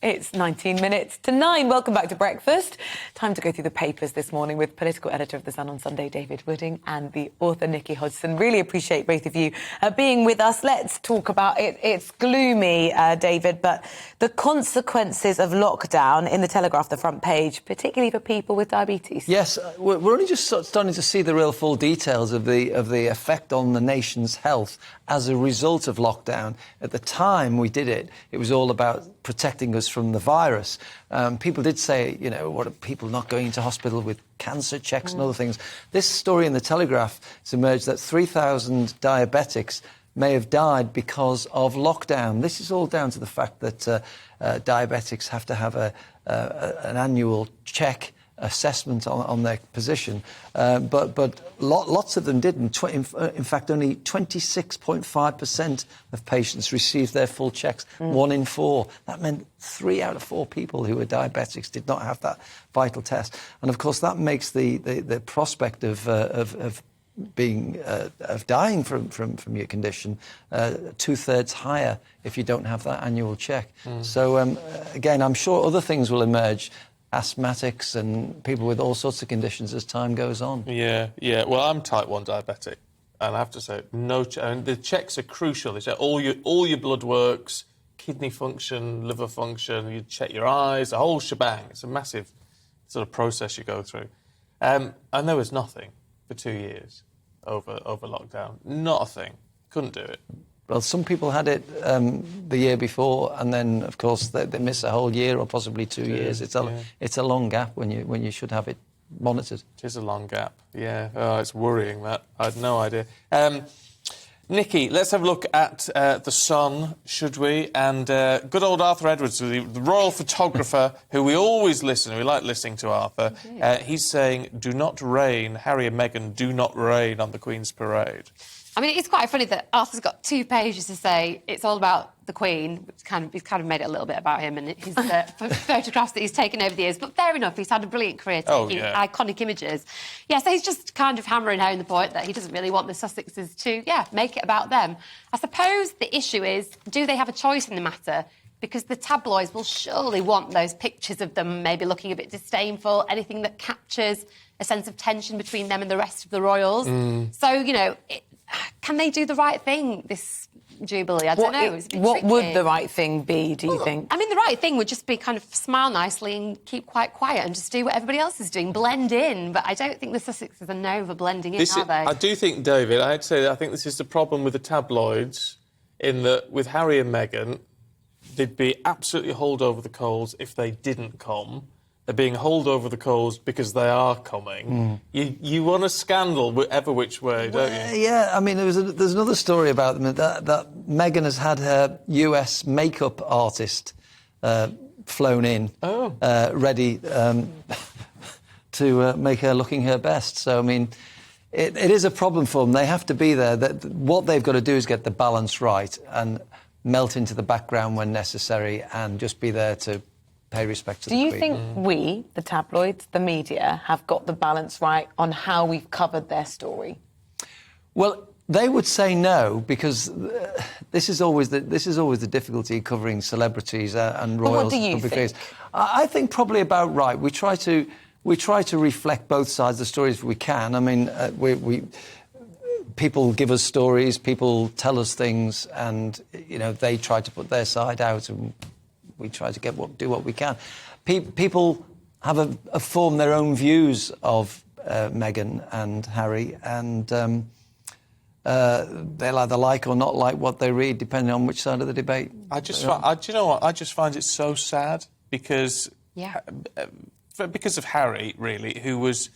It's 19 minutes to 9. Welcome back to Breakfast. Time to go through the papers this morning with political editor of The Sun on Sunday, David Wooding, and the author, Nichi Hodgson. Really appreciate both of you being with us. Let's talk about it. It's gloomy, David, but the consequences of lockdown in the Telegraph, the front page, particularly for people with diabetes. Yes, we're only just starting to see the real full details of the effect on the nation's health as a result of lockdown. At the time we did it, it was all about protecting us from the virus. People did say, you know, what are people not going into hospital with cancer checks and other things. This story in the Telegraph has emerged that 3,000 diabetics may have died because of lockdown. This is all down to the fact that diabetics have to have an annual check assessment on their position, but lots of them didn't. In fact, only 26.5% of patients received their full checks. 1 in 4. That meant 3 out of 4 people who were diabetics did not have that vital test. And of course, that makes the prospect of dying from your condition 2/3 higher if you don't have that annual check. So again, I'm sure other things will emerge. Asthmatics and people with all sorts of conditions as time goes on. Yeah. Well, I'm type 1 diabetic, and I have to say, the checks are crucial. They check all your blood works, kidney function, liver function. You check your eyes, the whole shebang. It's a massive sort of process you go through. And there was nothing for 2 years over lockdown. Not a thing. Couldn't do it. Well, some people had it the year before, and then, of course, they miss a whole year or possibly 2 years. It's a long gap when you should have it monitored. It is a long gap, yeah. Oh, it's worrying, that. I had no idea. Nichi, let's have a look at The Sun, should we? And good old Arthur Edwards, the royal photographer, who we always listen to. We like listening to Arthur. He's saying, do not rain, Harry and Meghan, do not rain on the Queen's parade. I mean, it's quite funny that Arthur's got 2 pages to say it's all about the Queen, which he's kind of made it a little bit about him and his photographs that he's taken over the years. But fair enough, he's had a brilliant career taking iconic images. Yeah, so he's just kind of hammering home the point that he doesn't really want the Sussexes to, make it about them. I suppose the issue is, do they have a choice in the matter? Because the tabloids will surely want those pictures of them maybe looking a bit disdainful, anything that captures a sense of tension between them and the rest of the royals. So, you know, can they do the right thing this Jubilee? I don't know. What would the right thing be, do you think? I mean, the right thing would just be kind of smile nicely and keep quite quiet and just do what everybody else is doing, blend in. But I don't think the Sussexes are known for blending in, are they? I do think, David, I'd say that I think this is the problem with the tabloids, in that with Harry and Meghan, they'd be absolutely hauled over the coals if they didn't come. They're being hauled over the coals because they are coming. You want a scandal whatever which way, don't you? Yeah, I mean, there's another story about them, that Meghan has had her US makeup artist flown in, ready to make her looking her best. So, I mean, it is a problem for them. They have to be there. What they've got to do is get the balance right and melt into the background when necessary and just be there to pay respect to the Queen. Do you think we, the tabloids, the media, have got the balance right on how we've covered their story? Well, they would say no, because this is always the difficulty covering celebrities and royals. What do you think? I think probably about right. We try to reflect both sides of the stories if we can. I mean, people give us stories, people tell us things, and you know they try to put their side out, and we try to do what we can. People have formed their own views of Meghan and Harry, and they'll either like or not like what they read, depending on which side of the debate. Do you know what? I just find it so sad because of Harry, really, who was.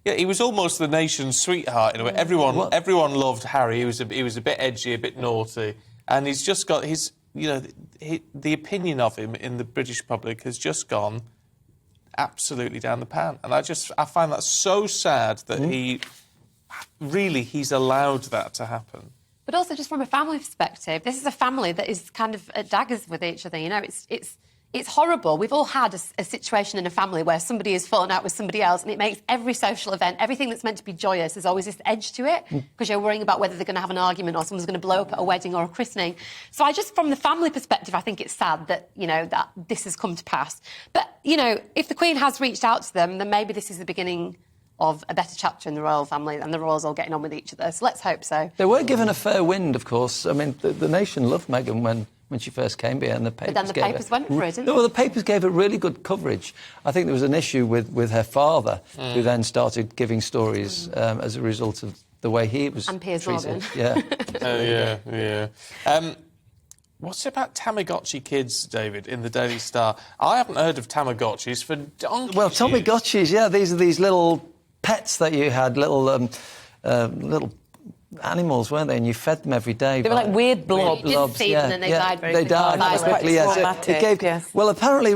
Yeah, he was almost the nation's sweetheart in a way. Everyone loved Harry. He was a bit edgy, a bit naughty, and he's just got his. You know, the opinion of him in the British public has just gone absolutely down the pan. And I find that so sad that he's allowed that to happen. But also, just from a family perspective, this is a family that is kind of at daggers with each other. You know, it's it's horrible. We've all had a situation in a family where somebody has fallen out with somebody else, and it makes every social event, everything that's meant to be joyous, there's always this edge to it, because you're worrying about whether they're going to have an argument or someone's going to blow up at a wedding or a christening. So from the family perspective, I think it's sad that, that this has come to pass. But, if the Queen has reached out to them, then maybe this is the beginning of a better chapter in the royal family, and the royals all getting on with each other. So let's hope so. They were given a fair wind, of course. I mean, the nation loved Meghan when she first came here, and the papers. But then the papers went for it, didn't they? Well, the papers gave her really good coverage. I think there was an issue with her father, who then started giving stories as a result of the way he was and Piers treated. Morgan. Yeah. What's it about Tamagotchi kids, David, in the Daily Star? I haven't heard of Tamagotchis for donkeys. Well, Tamagotchis, yeah, these are these little pets that you had, little animals, weren't they? And you fed them every day. They were like weird blobs. You didn't see them, and they died very quickly. They died quickly, yes. Well, apparently,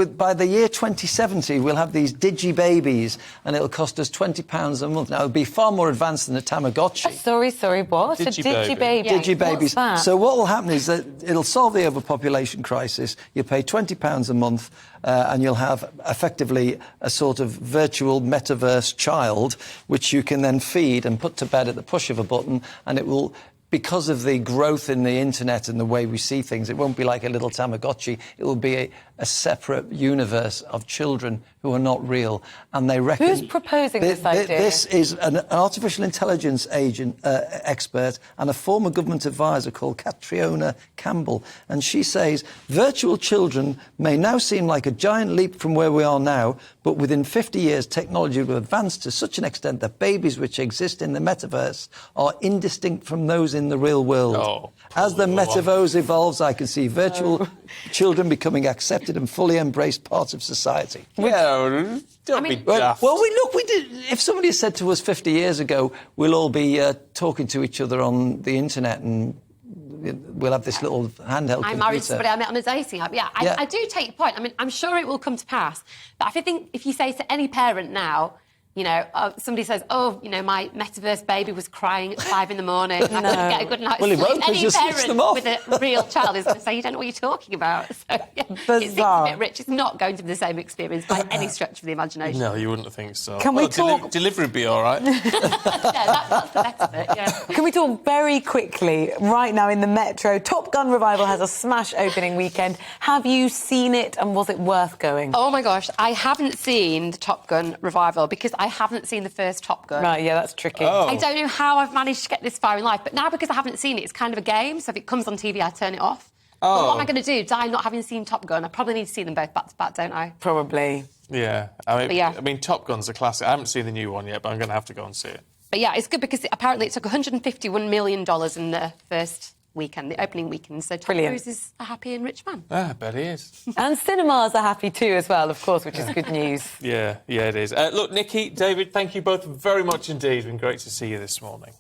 by the year 2070, we'll have these digi-babies, and it'll cost us £20 a month. Now, it'll be far more advanced than a Tamagotchi. Sorry, what? Digi-baby. Digi-babies. What's that? So what will happen is that it'll solve the overpopulation crisis. You pay £20 a month, and you'll have effectively a sort of virtual metaverse child, which you can then feed and put to bed at the push of a button, and it will, because of the growth in the internet and the way we see things, it won't be like a little Tamagotchi. It will be a separate universe of children who are not real. And they reckon... Who's proposing this idea? This is an artificial intelligence expert and a former government advisor called Catriona Campbell. And she says, virtual children may now seem like a giant leap from where we are now, but within 50 years, technology will advance to such an extent that babies which exist in the metaverse are indistinct from those in the real world. Oh. As the metaverse evolves, I can see virtual children becoming accepted and fully embraced parts of society. Yeah, don't be daft. Well, we did. If somebody had said to us 50 years ago, we'll all be talking to each other on the internet and we'll have this little handheld computer. I married somebody I met on a dating app. Yeah, I do take your point. I mean, I'm sure it will come to pass. But I think if you say to any parent now, somebody says, my metaverse baby was crying at 5 a.m. I couldn't get a good night's sleep. Well, it won't, any just switch them off. with a real child is going to say, you don't know what you're talking about. So, yeah, it seems a bit rich. It's not going to be the same experience by any stretch of the imagination. No, you wouldn't think so. Can we talk... Delivery would be all right. Yeah, that's the next bit, yeah. Can we talk very quickly, right now in the Metro? Top Gun Revival has a smash opening weekend. Have you seen it, and was it worth going? Oh, my gosh, I haven't seen the Top Gun Revival because I haven't seen the first Top Gun. Right, yeah, that's tricky. Oh. I don't know how I've managed to get this far in life, but now because I haven't seen it, it's kind of a game, so if it comes on TV, I turn it off. Oh. But what am I going to do? Die not having seen Top Gun? I probably need to see them both back to back, don't I? Probably. Yeah. I mean, Top Gun's a classic. I haven't seen the new one yet, but I'm going to have to go and see it. But yeah, it's good because apparently it took $151 million in the first weekend, the opening weekend. So Tom Cruise is a happy and rich man. I bet he is. And cinemas are happy too as well, of course, which is good news. Yeah, it is. Look, Nikki, David, thank you both very much indeed. It's been great to see you this morning.